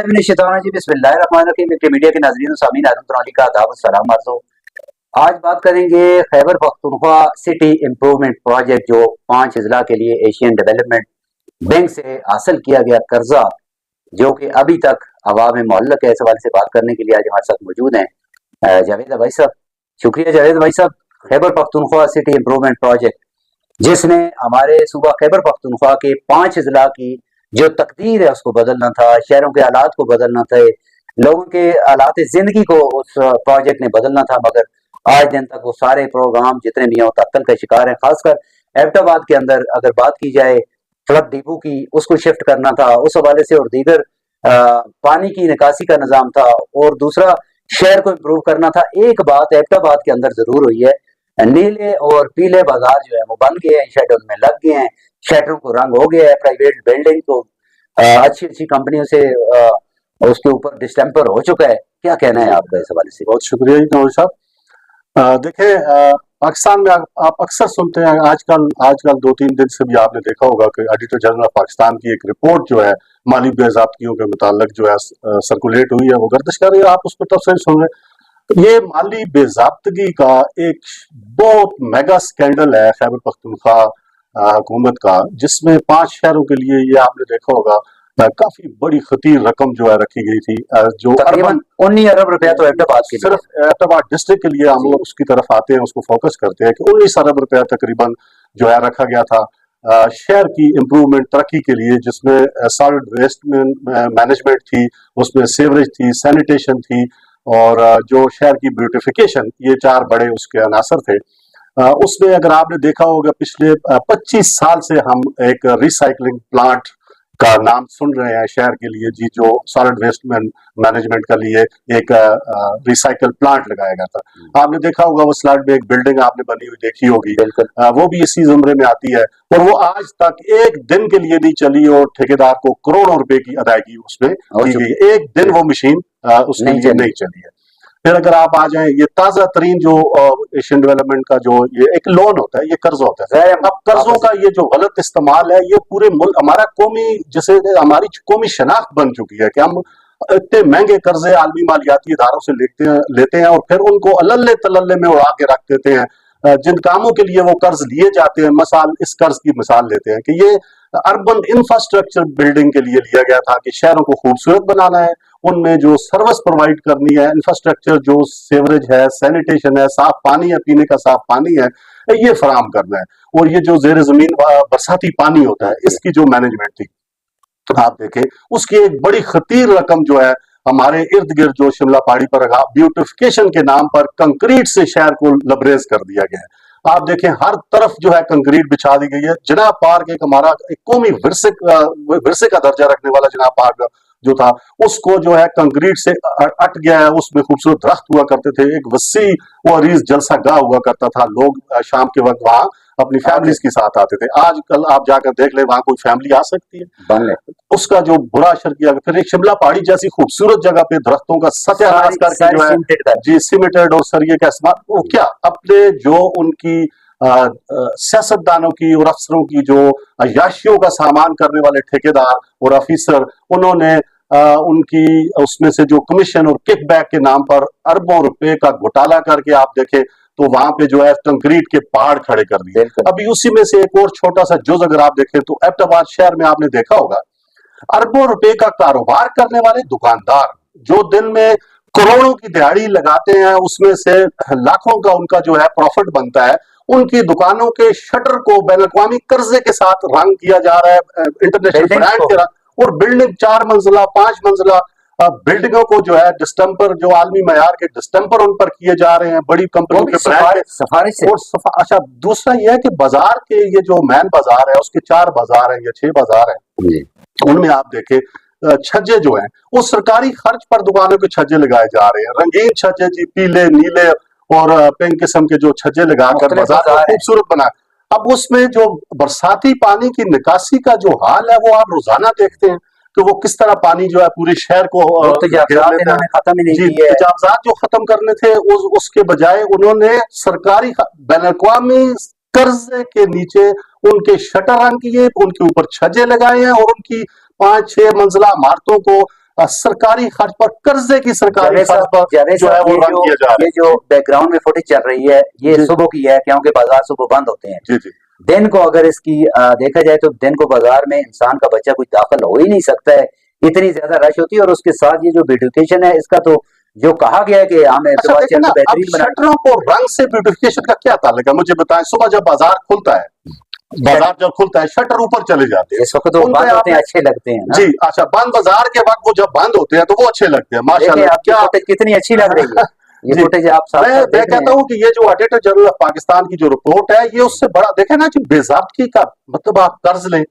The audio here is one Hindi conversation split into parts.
मीडिया के नाज़रीन और सामीन आदम का दावत सलाम अर्ज़ हो। आज बात करेंगे Khyber Pakhtunkhwa city improvement project जो 5 अजला के लिए एशियन डेवलपमेंट बैंक से हासिल किया गया कर्जा जो कि अभी तक हवा में मुअल्लक है। इस हवाले से बात करने के लिए आज हमारे साथ मौजूद हैं जावेद भाई साहब। शुक्रिया जावेद भाई साहब। Khyber Pakhtunkhwa city improvement project जिसने हमारे सूबा खैबर पख्तूनख्वा के 5 अजला की जो तकदीर है उसको बदलना था, शहरों के हालात को बदलना थे, लोगों के हालात जिंदगी को उस प्रोजेक्ट ने बदलना था, मगर आज दिन तक वो सारे प्रोग्राम जितने भी हैं तअत्तुल का शिकार हैं। खासकर एबटाबाद के अंदर अगर बात की जाए फ्लड डिपो की, उसको शिफ्ट करना था उस हवाले से, और दीगर पानी की निकासी का निज़ाम था, और दूसरा शहर को इम्प्रूव करना था। एक बात एबटाबाद के अंदर जरूर हुई है, नीले और पीले बाजार जो है वो बन गए हैं, शेड उनमें लग गए हैं, शटरों को रंग हो गया है, प्राइवेट बिल्डिंग को अच्छी अच्छी कंपनियों से उसके ऊपर डिस्टेम्पर हो चुका है। क्या कहना है आपका इस हवाले से? बहुत शुक्रिया जी नवाज साहब। देखिए, पाकिस्तान में आप अक्सर सुनते हैं, आजकल आजकल 2-3 दिन से भी आपने देखा होगा कि ऑडिटर जनरल ऑफ पाकिस्तान की एक रिपोर्ट जो है माली बेज़ाब्तियों के मुताल्लिक जो है सर्कुलेट हुई है, वो गर्दिश कर रही है, आप उसको तफसील सुन रहे हैं। ये माली बेज़ाब्तगी का एक बहुत मेगा स्कैंडल है खैबर पख्तूनख्वा हुकूमत का, जिसमें 5 शहरों के लिए ये आपने देखा होगा काफी बड़ी खतीर रकम जो है रखी गई थी, जो तकरीबन 19 अरब रुपया तो एबटाबाद के लिए, सिर्फ एबटाबाद डिस्ट्रिक्ट के लिए हम लोग उसकी तरफ आते हैं, उसको फोकस करते हैं कि 19 अरब रुपया तकरीबन जो है रखा गया था शहर की इम्प्रूवमेंट तरक्की के लिए, जिसमें सॉलिड वेस्ट मैनेजमेंट थी, उसमें सीवरेज थी, सैनिटेशन थी, और जो शहर की ब्यूटिफिकेशन, ये 4 बड़े उसके अनासर थे। उसमें अगर आपने देखा होगा पिछले 25 साल से हम एक रिसाइकलिंग प्लांट का नाम सुन रहे हैं शहर के लिए जी, जो सॉलिड वेस्ट मैनेजमेंट के लिए एक रिसाइकल प्लांट लगाया गया था। आपने देखा होगा वो स्लाइड में एक बिल्डिंग आपने बनी हुई देखी होगी, वो भी इसी जुमरे में आती है, और वो आज तक एक दिन के लिए नहीं चली, और ठेकेदार को करोड़ों रुपए की अदायगी उसमें की गई। एक दिन वो मशीन उसके लिए नहीं चली है। फिर अगर आप आ जाएं, ये ताजा तरीन जो एशियन डेवलपमेंट का जो ये एक लोन होता है, ये कर्ज होता है। अब कर्जों का ये जो गलत इस्तेमाल है, ये पूरे मुल्क, हमारा कौमी, जैसे हमारी कौमी शनाख्त बन चुकी है कि हम इतने महंगे कर्जे आलमी मालियाती इदारों से लेते हैं और फिर उनको अल्ले तल्ले में उड़ा के रख देते हैं। जिन कामों के लिए वो कर्ज लिए जाते हैं, इस कर्ज की मिसाल लेते हैं कि ये अर्बन इंफ्रास्ट्रक्चर बिल्डिंग के लिए लिया गया था कि शहरों को खूबसूरत बनाना है, उनमें जो सर्विस प्रोवाइड करनी है, इंफ्रास्ट्रक्चर जो सीवरेज है, सैनिटेशन है, साफ पानी है, पीने का साफ पानी है, ये फराहम करना है। और ये जो जेर जमीन बरसाती पानी होता है, इसकी जो मैनेजमेंट थी, तो आप देखें उसकी एक बड़ी खतीर रकम जो है हमारे इर्द गिर्द जो शिमला पहाड़ी पर ब्यूटिफिकेशन के नाम पर कंक्रीट से शहर को लबरेज कर दिया गया है। आप देखें हर तरफ जो है कंक्रीट बिछा दी गई है। जनाब पार्क एक हमारा एक कौमी विरसे का दर्जा रखने वाला जनाब पार्क जो था, उसको जो है कंक्रीट से अट गया है। उसमें खूबसूरत दरख्त हुआ करते थे, एक वसी व अरीज जलसा गाह हुआ करता था, लोग शाम के वक्त वहां अपनी फैमिलीज के साथ आते थे। आजकल आप जाकर देख ले, वहां कोई फैमिली आ सकती है? उसका जो बुरा असर किया। फिर एक शिमला पहाड़ी जैसी खूबसूरत जगह पे दरख्तों का सत्यानाश करके जो है जी सीमेंटेड और सरिये का इस्तेमाल, वो क्या अपने जो उनकी सियासतदानों की और अफसरों की जो अय्याशियों का सामान करने वाले ठेकेदार और ऑफिसर, उन्होंने उनकी उसमें से जो कमीशन और किकबैक के नाम पर अरबों रुपए का घोटाला करके आप देखें तो वहां पे जो है कंक्रीट के पहाड़ खड़े कर दिए। अभी उसी में से एक और छोटा सा जुज अगर आप देखें तो एबटाबाद शहर में आपने देखा होगा अरबों रुपए का कारोबार करने वाले दुकानदार जो दिन में करोड़ों की दिहाड़ी लगाते हैं, उसमें से लाखों का उनका जो है प्रॉफिट बनता है, उनकी दुकानों के शटर को बैन-अ-क़वामी कर्जे के साथ रंग किया जा रहा है, इंटरनेशनल ब्रांड के रंग, और बिल्डिंग 4 मंजिला 5 मंजिला बिल्डिंगों को जो है डिस्टेम्पर, जो आलमी मयार के डिस्टेम्पर उन पर किए जा रहे हैं बड़ी कंपनियों के ब्रांड से। और अच्छा दूसरा यह है कि बाजार के ये जो मैन बाजार है उसके 4 बाजार है या 6 बाजार है, उनमें आप देखें छज्जे जो हैं वो सरकारी खर्च पर दुकानों के छज्जे लगाए जा रहे हैं, रंगीन छज्जे जी, पीले नीले और पिंक किस्म के जो छज्जे लगाकर बाजार को खूबसूरत बना। अब उसमें जो बरसाती पानी की निकासी का जो हाल है वो आप रोजाना देखते हैं कि वो किस तरह पानी जो है पूरे शहर को तजावजात जो खत्म करने थे उसके बजाय उन्होंने सरकारी बैन-अ-क़वामी कर्जे के नीचे उनके शटर रंग किए, उनके ऊपर छज्जे लगाए हैं और उनकी 5-6 मंजिला इमारतों को सरकारी खर्च पर, कर्जे की सरकारी जावेद खर्च साहब, पर जावेद जो है साहब, वो रन किया जा रहा ये जो बैकग्राउंड में फुटेज चल रही है ये जी। सुबह की है, क्योंकि बाजार सुबह बंद होते हैं। जी जी दिन को अगर इसकी देखा जाए तो दिन को बाजार में इंसान का बच्चा कुछ दाखिल हो ही नहीं सकता है, इतनी ज्यादा रश होती है। और उसके साथ ये जो ब्यूटिफिकेशन है इसका तो जो कहा गया है कि हम अच्छा एतबार देखिए शहर ना, को अब बेहतरीन बना, शटरों को रंग से ब्यूटिफिकेशन का क्या ताल्लुक है, मुझे बताएं। सुबह जब बाजार खुलता है, बाजार जब खुलता है, शटर ऊपर चले जाते हैं, इस वक्त तो उन पे बंद होते हैं, आपने अच्छे लगते हैं ना। जी अच्छा, बंद बाजार के वक्त वो जब बंद होते हैं तो वो अच्छे लगते हैं, देखिए माशाल्लाह। आपकी क्या फुटेज कितनी अच्छी लग रही है, ये जी, फुटेज आप साथ मैं साथ मैं देख रहे कहता हैं। हूं कि ये जो ऑडिटर जनरल ऑफ पाकिस्तान की जो रिपोर्ट है, ये उससे बड़ा देखे ना कि बेज़ाब्तगी का मतलब, आप कर्ज लें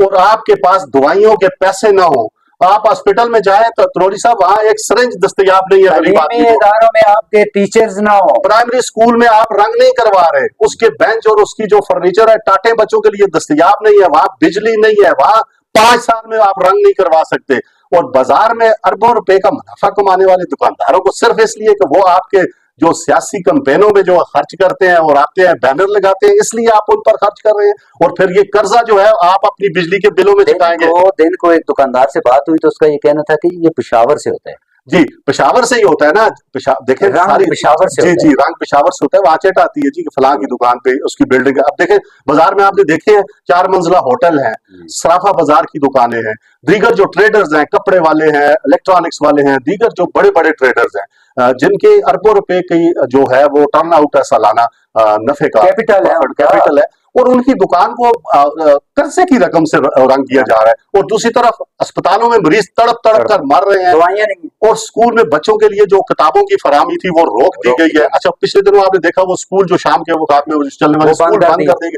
और आपके पास दवाइयों के पैसे ना हो, आप हॉस्पिटल में जाएं तो तरोड़ी साहब वहां एक सिरिंज दस्तयाब नहीं है गरीब तालीमी आदमी को। इदारों में आपके टीचर्स ना हो, प्राइमरी स्कूल में आप रंग नहीं करवा रहे, उसके बेंच और उसकी जो फर्नीचर है टाटे बच्चों के लिए दस्तयाब नहीं है, वहां बिजली नहीं है, वहां 5 साल में आप रंग नहीं करवा सकते। और बाजार में अरबों रुपए का मुनाफा कमाने वाले दुकानदारों को सिर्फ इसलिए कि वो आपके जो सियासी कैंपेनों में जो खर्च करते हैं और आते हैं बैनर लगाते हैं, इसलिए आप उन पर खर्च कर रहे हैं। और फिर ये कर्जा जो है आप अपनी बिजली के बिलों में चुकाएंगे। दिन को एक दुकानदार से बात हुई तो उसका ये कहना था कि ये पेशावर से होता है, जी, पेशावर से ही होता है ना। देखें रंग सारी पेशावर से जी होता जी, है। रंग पेशावर से होता है। वहां चेट आती है जी कि फलां की दुकान पे उसकी बिल्डिंग है। अब देखें बाजार में आपने देखे हैं 4 मंजिला होटल है, सराफा बाजार की दुकानें हैं, दीगर जो ट्रेडर्स हैं, कपड़े वाले हैं, इलेक्ट्रॉनिक्स वाले हैं, दीगर जो बड़े बड़े ट्रेडर्स हैं, जिनके अरबों रुपए की जो है वो टर्न आउट है सालाना, नफे का कैपिटल है उनका। कैपिटल है, और उनकी दुकान को कर्जे की रकम से रंग किया जा रहा है। और दूसरी तरफ अस्पतालों में मरीज तड़प तड़प कर मर रहे हैं, दवाइयां नहीं, और स्कूल में बच्चों के लिए जो किताबों की फराहमी थी वो रोक दी गई है। अच्छा, पिछले दिनों आपने देखा वो स्कूल जो शाम के वक्त में चलने वाले स्कूल बंद कर देंगे,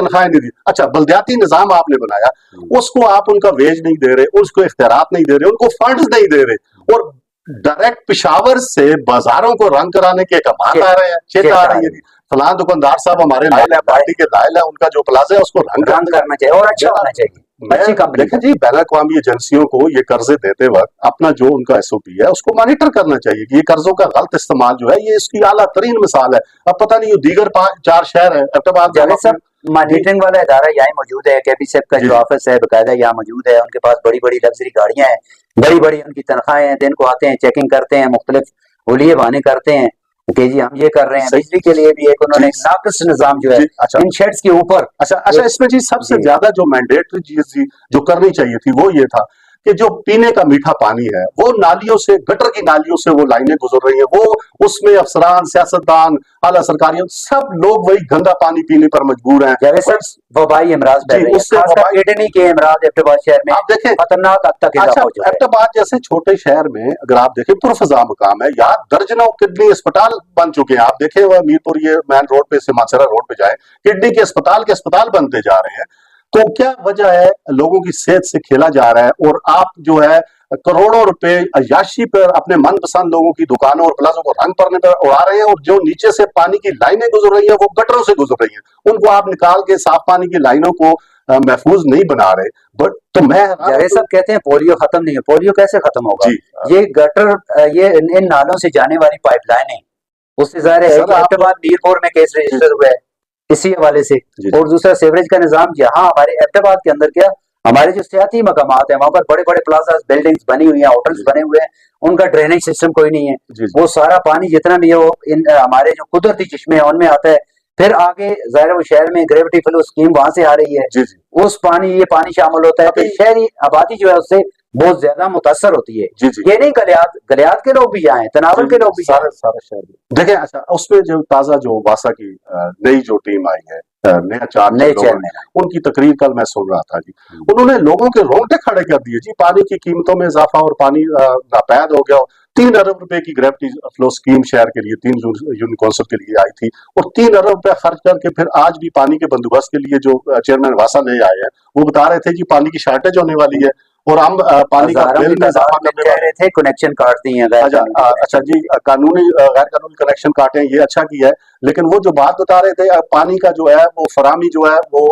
तनख्वाहें नहीं दी। अच्छा, बल्दियाती निजाम आपने बनाया, उसको आप उनका वेज नहीं दे रहे, उसको इख्तियारात नहीं दे रहे, उनको फंड्स नहीं दे रहे, और डायरेक्ट पिशावर से बाजारों को रंग कराने के कमाल आ रहे हैं, चेत आ रही है। फलां दुकानदार साहब हमारे लायल है, पार्टी के लायल है, उनका जो प्लाजा है उसको रंग करना चाहिए और अच्छा होना चाहिए। अच्छी कंपनी देखें जी, बैन अवी एजेंसियों को ये कर्जे देते वक्त अपना जो उनका एसओपी है उसको मॉनिटर करना चाहिए कि ये कर्जों का गलत इस्तेमाल जो है, ये इसकी आला तरीन मिसाल है। अब पता नहीं ये दीगर 5-4 शहर है, अब मॉनिटरिंग वाला इदारा यहाँ मौजूद है, केपीसेब का जो ऑफिस है बकायदा यहाँ मौजूद है, उनके पास बड़ी बड़ी लग्जरी गाड़ियां हैं, बड़ी बड़ी उनकी तनख्वाहें हैं, दिन को आते हैं, चेकिंग करते हैं, मुख्तलिफ हुलिये बहाने करते हैं कि जी हम ये कर रहे हैं। बिजली के लिए भी एक उन्होंने नाकिस निजाम जो है अच्छा, इन शेड्स के ऊपर। अच्छा, इसमें जी सबसे ज्यादा जो मैंडेटरी चीज जी जो करनी चाहिए थी वो ये था कि जो पीने का मीठा पानी है वो नालियों से, गटर की नालियों से वो लाइनें गुजर रही है, वो उसमें अफसरान, सियासतदान, आला सरकारियों, सब लोग वही गंदा पानी पीने पर मजबूर हैं। वबाई इमराज किडनी के इमराज एबटाबाद शहर में आप देखें खतरनाक हद तक। अच्छा, एबटाबाद जैसे छोटे शहर में अगर आप देखें पुरफजा मकाम है, यहाँ दर्जनों किडनी अस्पताल बन चुके हैं। आप देखें वह मीरपुर ये मेन रोड पे से मानसरा रोड पे जाए, किडनी के अस्पताल बनते जा रहे हैं। तो क्या वजह है? लोगों की सेहत से खेला जा रहा है, और आप जो है करोड़ों रुपए अयाशी पर अपने मनपसंद लोगों की दुकानों और प्लाजों को रंग करने पर उड़ा रहे हैं, और जो नीचे से पानी की लाइनें गुजर रही है वो गटरों से गुजर रही है, उनको आप निकाल के साफ पानी की लाइनों को महफूज नहीं बना रहे। बट तो मैं सब कहते हैं पोलियो खत्म नहीं है, पोलियो कैसे खत्म होगा? ये गटर, ये इन नालों से जाने वाली पाइपलाइनें, उससे जाहिर है एबटाबाद मीरपुर में केस रजिस्टर हुआ है इसी हवाले से। और दूसरा सीवरेज का निजाम, यहाँ हमारे एबटाबाद के अंदर क्या हमारे जो सियाती मकामात है वहां पर बड़े बड़े प्लाजा बिल्डिंग्स बनी हुई हैं, होटल्स बने हुए हैं, उनका ड्रेनेज सिस्टम कोई नहीं है। वो सारा पानी जितना भी है वो इन हमारे जो कुदरती चश्मे हैं उनमें आता है, फिर आगे जाहिर वो शहर में ग्रेविटी फ्लो स्कीम वहां से आ रही है, उस पानी ये पानी शामिल होता है, तो शहरी आबादी जो है उससे बहुत ज्यादा मुतासर होती है। ये नहीं गलियात के लोग भी आए, तनावल के लोग भी सारे शहर देखें। अच्छा, उसमें जो ताजा जो वासा की नई जो टीम आई है, नया चेयरमैन, उनकी तकरीर कल मैं सुन रहा था जी, उन्होंने लोगों के रोंगटे खड़े कर दिए जी। पानी की कीमतों में इजाफा और पानी नापैद हो गया। 3 अरब रुपए की ग्रेविटी फ्लो स्कीम शहर के लिए 3 यूनिट कौंसिल के लिए आई थी, और 3 अरब रुपए खर्च करके फिर आज भी पानी के बंदोबस्त के लिए जो चेयरमैन वासा ले आए हैं वो बता रहे थे कि पानी की शॉर्टेज होने वाली है, और हम पानी का बिल में इजाफा करने वाले थे, कनेक्शन काट दिए हैं। अच्छा जी, कानूनी गैर कानूनी कनेक्शन काटे हैं, ये अच्छा किया है, लेकिन वो जो बात बता रहे थे पानी का जो है वो फरामी जो है वो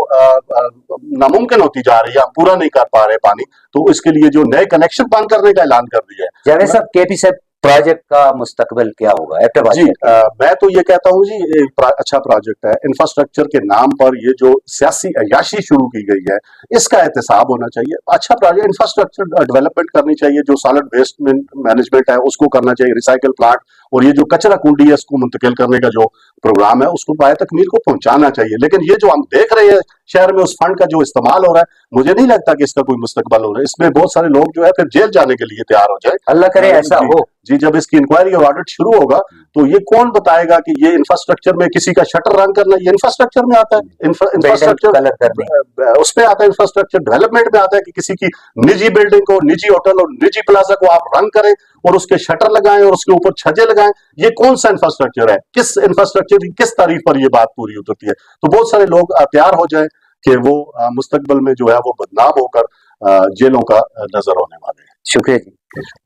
नामुमकिन होती जा रही है, हम पूरा नहीं कर पा रहे पानी, तो इसके लिए जो नए कनेक्शन बंद करने का ऐलान कर दिया है। जावेद साहब, केपीसेब प्रोजेक्ट का मुस्तकबिल क्या होगा एबटाबाद जी शहर मैं तो ये कहता हूँ जी ये अच्छा प्रोजेक्ट है। इंफ्रास्ट्रक्चर के नाम पर ये जो सियासी अय्याशी शुरू की गई है इसका एहतसाब होना चाहिए। अच्छा प्रोजेक्ट इंफ्रास्ट्रक्चर डेवलपमेंट करनी चाहिए, जो सॉलिड वेस्ट मैनेजमेंट है उसको करना चाहिए, रिसाइकल प्लांट और ये जो कचरा कुंडी है इसको मुंतकिल करने का जो प्रोग्राम है उसको बाय तकमील को पहुंचाना चाहिए। लेकिन ये जो हम देख रहे हैं शहर में उस फंड का जो इस्तेमाल हो रहा है मुझे नहीं लगता कि इसका कोई मुस्तकबल हो रहा है। इसमें बहुत सारे लोग जो है फिर जेल जाने के लिए तैयार हो जाए। अल्लाह करे ऐसा जी, हो। जी जब इसकी इंक्वायरी और ऑडिट शुरू होगा तो ये कौन बताएगा कि ये इंफ्रास्ट्रक्चर में किसी का शटर रंग करना ये इंफ्रास्ट्रक्चर में आता है, बिल्डिंग इंफ्रास्ट्रक्चर कलर करनी उसमें आता है, इंफ्रास्ट्रक्चर डेवलपमेंट में आता है कि किसी की निजी बिल्डिंग को, निजी होटल और निजी प्लाजा को आप रंग करें और उसके शटर लगाएं और उसके ऊपर छज्जे लगाएं। ये कौन सा इंफ्रास्ट्रक्चर है? किस इंफ्रास्ट्रक्चर की किस तारीफ पर ये बात पूरी उतरती है? तो बहुत सारे लोग तैयार हो जाए कि वो मुस्तकबिल में जो है वो बदनाम होकर जेलों का नजर होने वाले हैं। शुक्रिया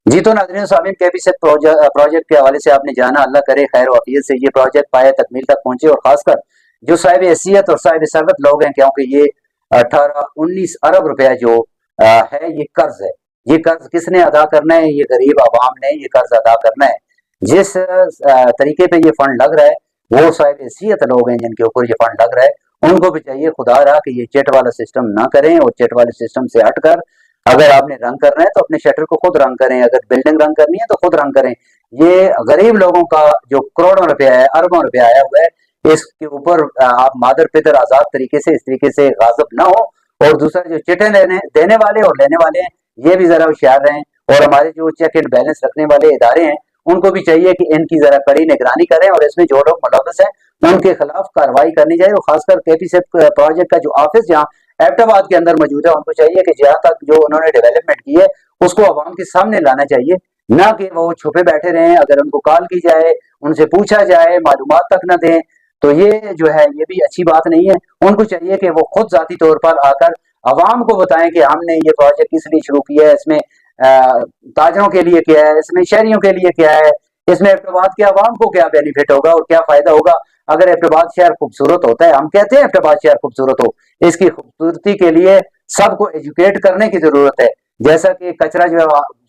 जी। तो नाज़रीन सामीन कैबिनेट प्रोजेक्ट के हवाले से आपने जाना, अल्लाह करे खैर वाफियत से ये प्रोजेक्ट पाया तकमील तक पहुंचे और खासकर जो साहिब हैसियत और साहिब सरबत लोग हैं, क्योंकि ये 18-19 अरब रुपया जो है ये कर्ज है। ये कर्ज किसने अदा करना है? ये गरीब आवाम ने ये कर्ज अदा करना है। जिस तरीके पे ये फंड लग रहा है वो साहिब हैसियत लोग हैं जिनके ऊपर ये फंड लग रहा है, उनको भी चाहिए खुदा रहा कि ये चेट वाला सिस्टम ना करें और चेट वाले सिस्टम से हटकर अगर आपने रंग करना है तो अपने शटर को खुद रंग करें, अगर बिल्डिंग रंग करनी है तो खुद रंग करें। ये गरीब लोगों का जो करोड़ों रुपया है, अरबों रुपया आया हुआ है, इसके ऊपर आप मादर पितर आजाद तरीके से इस तरीके से गाजिब ना हो। और दूसरा जो चिटें देने वाले और लेने वाले हैं ये भी जरा होशियार रहें। और हमारे जो चेक एंड बैलेंस रखने वाले इदारे हैं उनको भी चाहिए कि इनकी जरा कड़ी निगरानी करें और इसमें जो लोग मुलव्वस हैं उनके खिलाफ कार्रवाई करनी चाहिए। और खासकर केपीसेट प्रोजेक्ट का जो ऑफिस जहाँ एबटाबाद के अंदर मौजूद है उनको चाहिए कि जहाँ तक जो उन्होंने डेवलपमेंट की है उसको आवाम के सामने लाना चाहिए, ना कि वो छुपे बैठे रहें। अगर उनको कॉल की जाए, उनसे पूछा जाए, मालूमात तक न दें तो ये जो है ये भी अच्छी बात नहीं है। उनको चाहिए कि वो खुद जाती तौर पर आकर आवाम को बताएं कि हमने ये प्रोजेक्ट किस लिए शुरू किया है, इसमें ताजरों के लिए क्या है, इसमें शहरियों के लिए क्या है, इसमें एबटाबाद के आवाम को क्या बेनिफिट होगा और क्या फायदा होगा अगर एबटाबाद शहर खूबसूरत होता है। हम कहते हैं एबटाबाद शहर खूबसूरत हो, इसकी खूबसूरती के लिए सबको एजुकेट करने की जरूरत है। जैसा कि कचरा जो है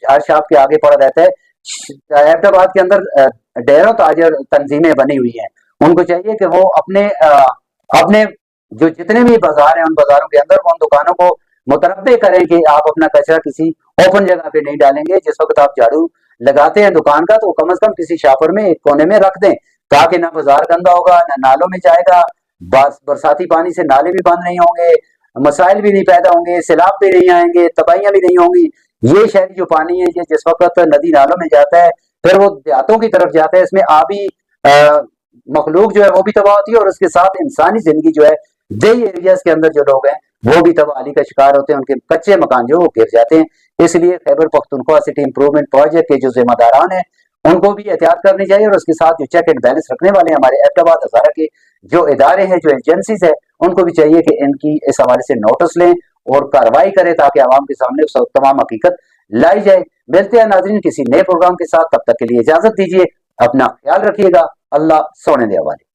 अर्श आपके आगे पड़ा रहता है, एबटाबाद के अंदर ढेरों ताजर तंजीमें बनी हुई हैं, उनको चाहिए कि वो अपने जो जितने भी बाजार हैं उन बाजारों के अंदर उन दुकानों को मुतरब्बे करें कि आप अपना कचरा किसी ओपन जगह पे नहीं डालेंगे। जिस वक्त आप झाड़ू लगाते हैं दुकान का तो कम से कम किसी शापर में एक कोने में रख दें, ताकि ना बाजार गंदा होगा ना नालों में जाएगा, बरसाती पानी से नाले भी बंद नहीं होंगे, मसाइल भी नहीं पैदा होंगे, सैलाब भी नहीं आएंगे, तबाहियां भी नहीं होंगी। ये शहरी जो पानी है ये जिस वक्त नदी नालों में जाता है फिर वो देहातों की तरफ जाता है, इसमें आबी मखलूक जो है वो भी तबाह होती है और उसके साथ इंसानी जिंदगी जो है देही एरियाज के अंदर जो लोग हैं वो भी तबाही का शिकार होते हैं, उनके कच्चे मकान जो वो गिर जाते हैं। इसलिए Khyber Pakhtunkhwa city improvement project के जो जिम्मेदारान हैं उनको भी एहतियात करनी चाहिए और उसके साथ जो चेक एंड बैलेंस रखने वाले हमारे एबटाबाद हजारा के जो इदारे हैं, जो एजेंसीज है, उनको भी चाहिए कि इनकी इस हवाले से नोटिस लें और कार्रवाई करें ताकि आवाम के सामने तमाम हकीकत लाई जाए। मिलते हैं नाज़रीन किसी नए प्रोग्राम के साथ, तब तक के लिए इजाजत दीजिए, अपना ख्याल रखिएगा। अल्लाह सोने दे हवाले।